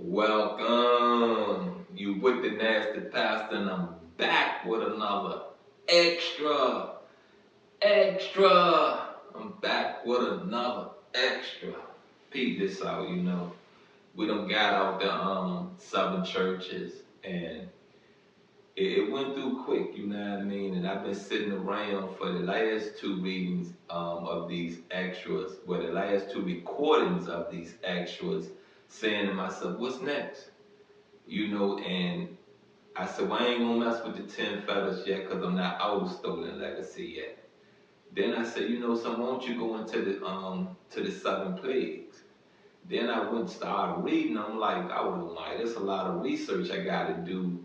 Welcome. You with the nasty pastor, and I'm back with another extra, extra. I'm back with another extra. Peep this out, We done got out the southern churches, and it went through quick, you know what I mean? And I've been sitting around for the last two readings of these extras, well, the last two recordings of these extras, saying to myself, what's next? And I said, well, I ain't gonna mess with the 10 feathers yet because I'm not out of stolen legacy yet. Then I said, so why don't you go into the 7 plagues? Then I went and started reading. I'm like, oh my, there's a lot of research I gotta do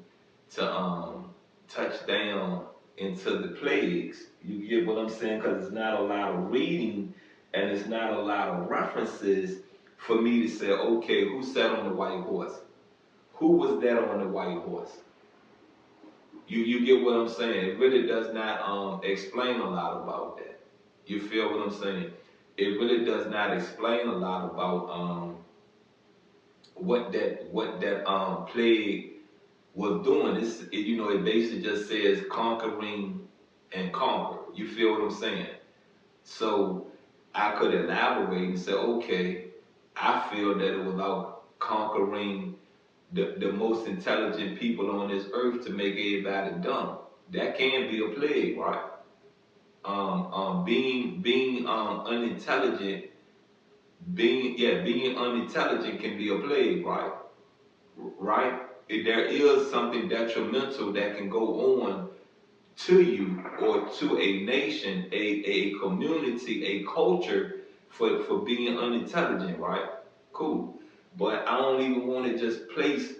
to touch down into the plagues. You get what I'm saying? Because it's not a lot of reading and it's not a lot of references for me to say, okay, who sat on the white horse? Who was that on the white horse? You get what I'm saying? It really does not explain a lot about that. You feel what I'm saying? It really does not explain a lot about what that plague was doing. It basically just says conquering and conquer. You feel what I'm saying? So I could elaborate and say, okay, I feel that it was about conquering the most intelligent people on this earth to make everybody dumb. That can be a plague, right? Being unintelligent, being unintelligent can be a plague, right? Right? There is something detrimental that can go on to you or to a nation, a community, a culture for being unintelligent, right? Cool. But I don't even want to just place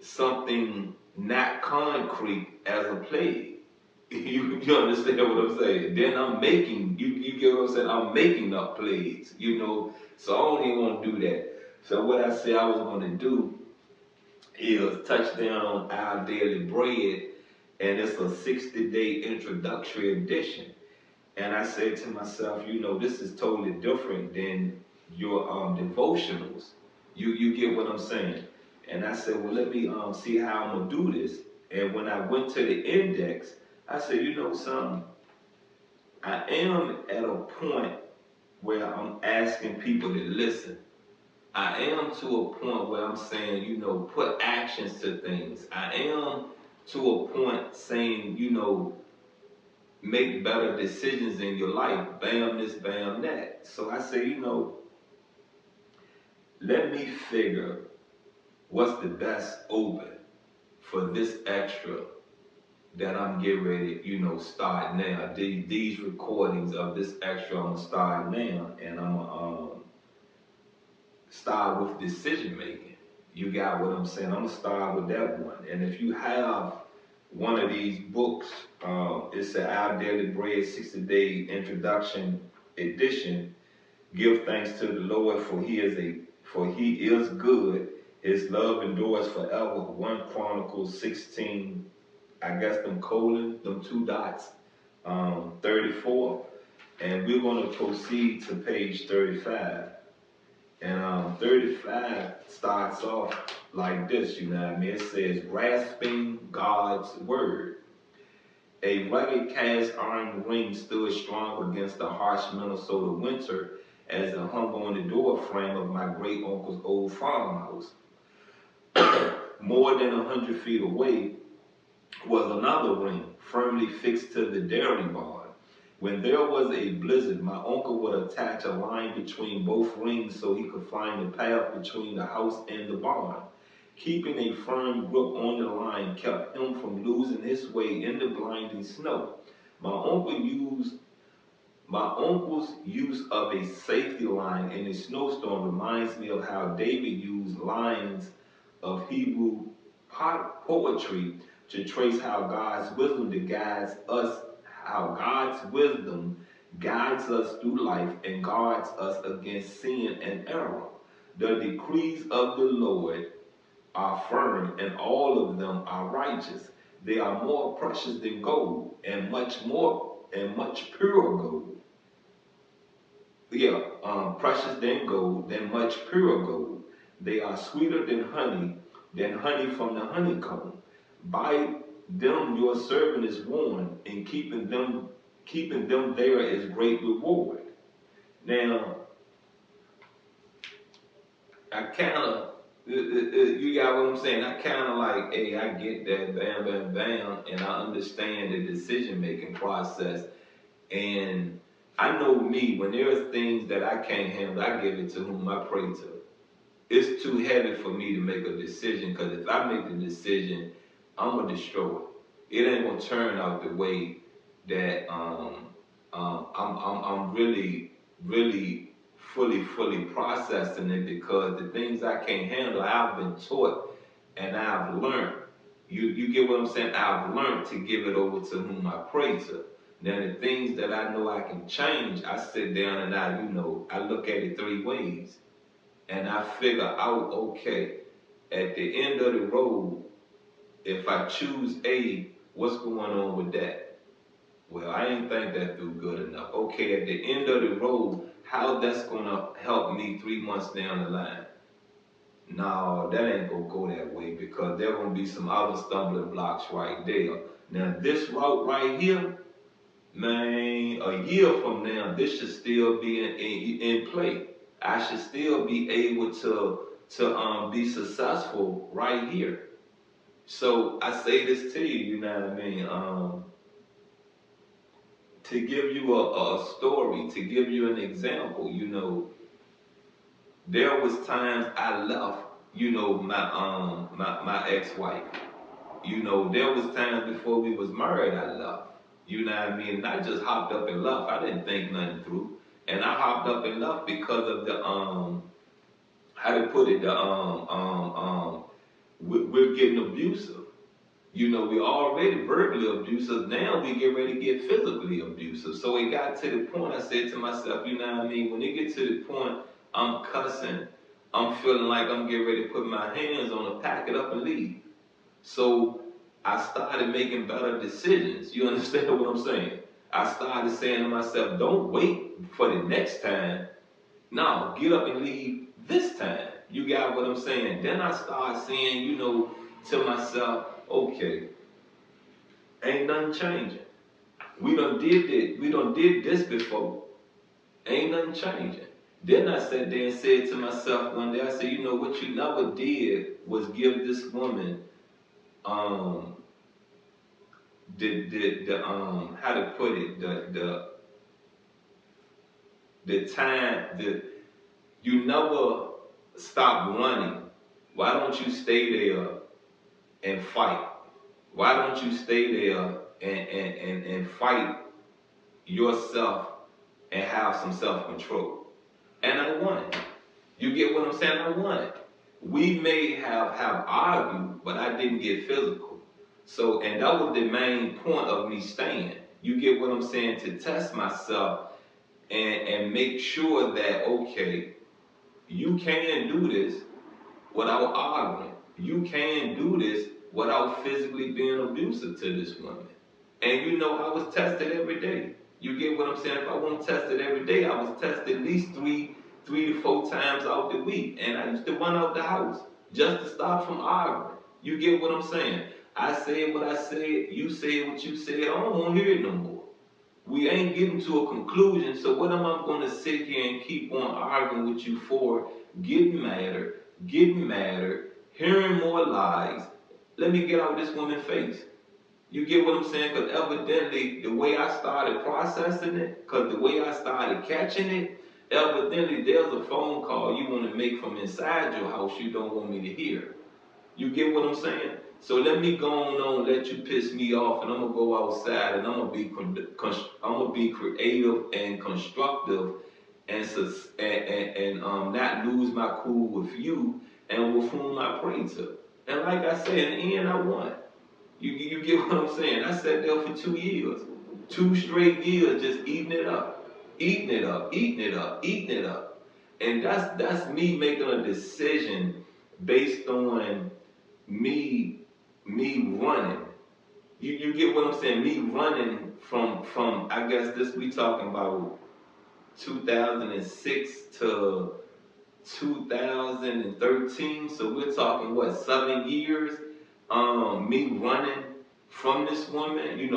something not concrete as a plague. You understand what I'm saying? Then I'm making, you get what I'm saying? I'm making up plays, so I don't even want to do that. So what I said I was going to do is touch down on Our Daily Bread, and it's a 60-day introductory edition. And I said to myself, this is totally different than your devotionals. You get what I'm saying? And I said, well, let me see how I'm gonna do this. And when I went to the index, I said, something? I am at a point where I'm asking people to listen. I am to a point where I'm saying, put actions to things. I am to a point saying, make better decisions in your life. Bam this, bam that. So I say, let me figure what's the best open for this extra that I'm getting ready, start now. These recordings of this extra, I'm gonna start now, and I'm gonna start with decision making. You got what I'm saying? I'm gonna start with that one. And if you have one of these books, it's an Our Daily Bread 60-day introduction edition. Give thanks to the Lord, for He is good. His love endures forever. 1 Chronicles 16. I guess them them 2 dots, 34. And we're going to proceed to page 35. And 35 starts off like this, you know what I mean? It says, grasping God's word. A rugged cast iron ring stood strong against the harsh Minnesota winter as it hung on the door frame of my great uncle's old farmhouse. More than 100 feet away was another ring, firmly fixed to the dairy barn. When there was a blizzard, my uncle would attach a line between both rings so he could find the path between the house and the barn. Keeping a firm grip on the line kept him from losing his way in the blinding snow. My uncle's use of a safety line in a snowstorm reminds me of how David used lines of Hebrew poetry to trace how God's wisdom guides us through life and guards us against sin and error. The decrees of the Lord are firm, and all of them are righteous. They are more precious than gold, and much purer gold. Precious than gold, than much pure gold. They are sweeter than honey from the honeycomb. By them your servant is warned, and keeping them there is great reward. Now, I kind of, you got what I'm saying? I kind of like, hey, I get that, bam, bam, bam, and I understand the decision making process. And I know me, when there's things that I can't handle, I give it to whom I pray to. It's too heavy for me to make a decision, because if I make the decision, I'm gonna destroy it. It ain't gonna turn out the way that I'm really fully processing it, because the things I can't handle, I've been taught and I've learned. You get what I'm saying? I've learned to give it over to whom I pray to. Now the things that I know I can change, I sit down and I look at it three ways. And I figure out, okay, at the end of the road, if I choose A, what's going on with that? Well, I ain't think that through good enough. Okay, at the end of the road, how that's gonna help me 3 months down the line? No, that ain't gonna go that way, because there gonna be some other stumbling blocks right there. Now this route right here, man, a year from now, this should still be in play. I should still be able to be successful right here. So I say this to you, you know what I mean? To give you a story, to give you an example, there was times I left, my ex-wife. There was times before we was married I left. You know what I mean? And I just hopped up and left. I didn't think nothing through. And I hopped up and left because of the how to put it, we're getting abusive. We already verbally abusive. Now we get ready to get physically abusive. So it got to the point I said to myself, you know what I mean? When it gets to the point I'm cussing, I'm feeling like I'm getting ready to put my hands on it, pack it up and leave. So I started making better decisions. You understand what I'm saying? I started saying to myself, don't wait for the next time. No, get up and leave this time. You got what I'm saying? Then I started saying, to myself, okay, ain't nothing changing. We done did it. We done did this before. Ain't nothing changing. Then I sat there and said to myself one day, I said, what you never did was give this woman um the how to put it, the time, you never stop running. Why don't you stay there and fight? Why don't you stay there and fight yourself and have some self-control? And I won. You get what I'm saying? I won. We may have argued, but I didn't get physical. So, and that was the main point of me staying. You get what I'm saying? To test myself and make sure that, okay, you can do this without arguing. You can do this without physically being abusive to this woman. And I was tested every day. You get what I'm saying? If I wasn't tested every day, I was tested at least three to four times out the week. And I used to run out the house just to stop from arguing. You get what I'm saying? I said what I said, you said what you said, I don't want to hear it no more. We ain't getting to a conclusion, so what am I going to sit here and keep on arguing with you for? Getting madder, hearing more lies. Let me get out this woman's face. You get what I'm saying? Because evidently, the way I started processing it, because the way I started catching it, evidently there's a phone call you want to make from inside your house you don't want me to hear. You get what I'm saying? So let me go on, let you piss me off, and I'm gonna go outside and I'm gonna be creative and constructive, and not lose my cool with you and with whom I pray to. And like I said, in the end, I won. You get what I'm saying? I sat there for 2 years, 2 straight years, just eating it up, eating it up, eating it up, eating it up, and that's me making a decision based on me running. You get what I'm saying? Me running from I guess this we talking about 2006 to 2013. So we're talking what, 7 years? Me running from this woman, me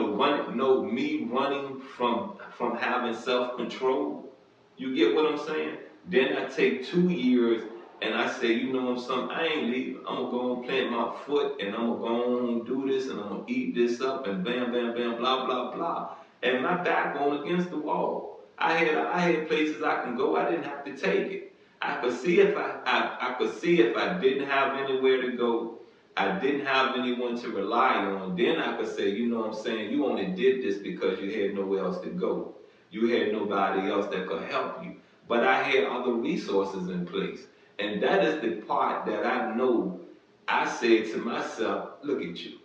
running from having self-control. You get what I'm saying? Then I take 2 years and I say, you know what, something, I ain't leaving. I'm gonna go and plant my foot and I'm gonna go and do this and I'm gonna eat this up and bam, bam, bam, blah, blah, blah. And my back on against the wall. I had places I can go. I didn't have to take it. I could see I could see if I didn't have anywhere to go, I didn't have anyone to rely on, then I could say, you know what I'm saying, you only did this because you had nowhere else to go. You had nobody else that could help you. But I had other resources in place. And that is the part that I know I said to myself, look at you.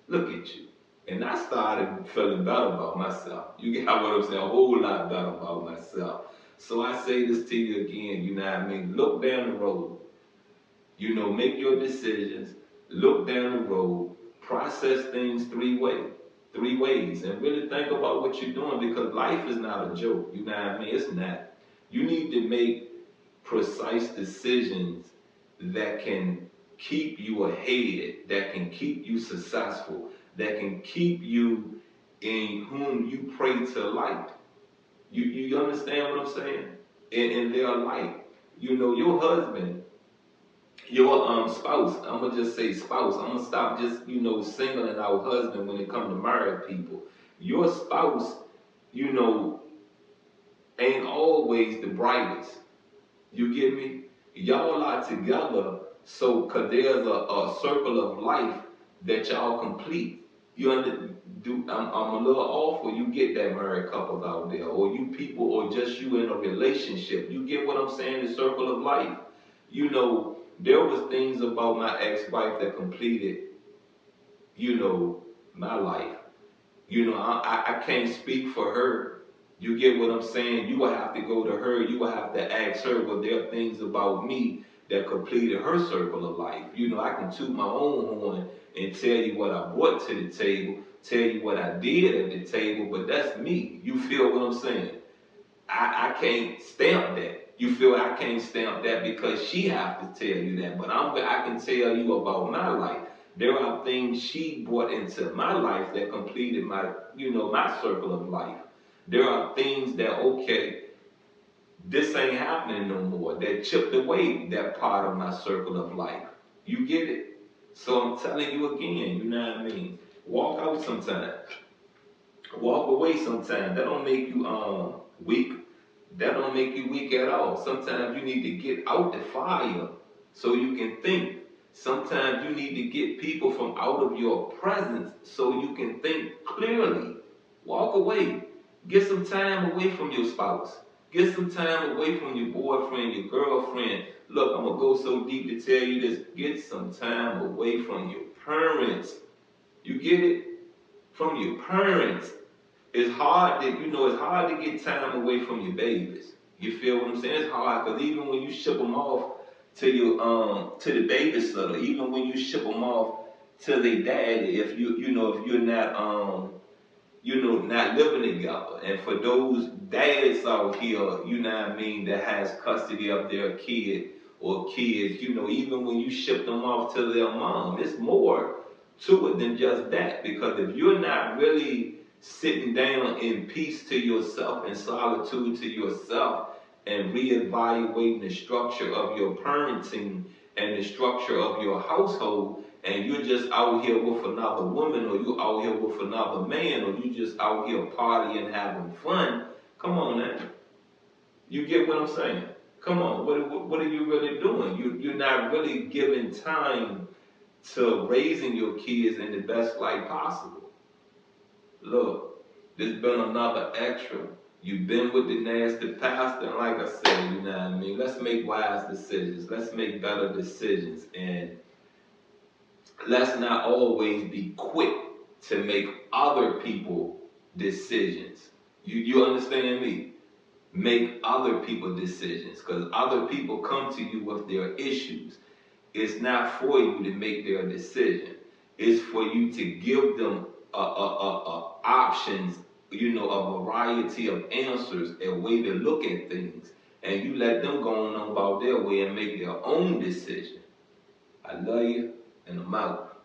Look at you. And I started feeling better about myself. You get what I'm saying? A whole lot better about myself. So I say this to you again, you know what I mean? Look down the road. Make your decisions. Look down the road. Process things three ways. And really think about what you're doing, because life is not a joke. You know what I mean? It's not. You need to make precise decisions that can keep you ahead, that can keep you successful, that can keep you in whom you pray to light. You understand what I'm saying? In their light. Your husband, your spouse, I'm gonna just say spouse. I'm gonna stop just, singling out husband when it comes to married people. Your spouse, you know, ain't always the brightest. You get me? Y'all are together, so cause there's a circle of life that y'all complete. I'm a little off where you get that married couples out there, or you people, or just you in a relationship. You get what I'm saying? The circle of life. There was things about my ex-wife that completed, my life. I can't speak for her. You get what I'm saying? You will have to go to her. You will have to ask her, but there are things about me that completed her circle of life. I can toot my own horn and tell you what I brought to the table, tell you what I did at the table, but that's me. You feel what I'm saying? I can't stamp that. You feel I can't stamp that because she has to tell you that. But I can tell you about my life. There are things she brought into my life that completed my circle of life. There are things that, okay, this ain't happening no more. That chipped away that part of my circle of life. You get it? So I'm telling you again, you know what I mean? Walk out sometimes. Walk away sometimes. That don't make you weak. That don't make you weak at all. Sometimes you need to get out the fire so you can think. Sometimes you need to get people from out of your presence so you can think clearly. Walk away. Get some time away from your spouse. Get some time away from your boyfriend, your girlfriend. Look, I'm going to go so deep to tell you this. Get some time away from your parents. You get it? From your parents. It's hard to get time away from your babies. You feel what I'm saying? It's hard because even when you ship them off to to the babysitter, even when you ship them off to their daddy, if if you're not not living together, and for those dads out here, you know what I mean, that has custody of their kid or kids, even when you ship them off to their mom, it's more to it than just that, because if you're not really sitting down in peace to yourself, in solitude to yourself, and reevaluating the structure of your parenting and the structure of your household, and you're just out here with another woman, or you out here with another man, or you just out here partying, having fun, come on now. You get what I'm saying? Come on, what are you really doing? You're not really giving time to raising your kids in the best light possible. Look, there's been another extra. You've been with the nasty pastor, and like I said, you know what I mean? Let's make wise decisions. Let's make better decisions. And let's not always be quick to make other people decisions. You understand me? Make other people decisions, because other people come to you with their issues. It's not for you to make their decision. It's for you to give them options, a variety of answers, a way to look at things. and you let them go on about their way and make their own decision. I love you, and I'm out.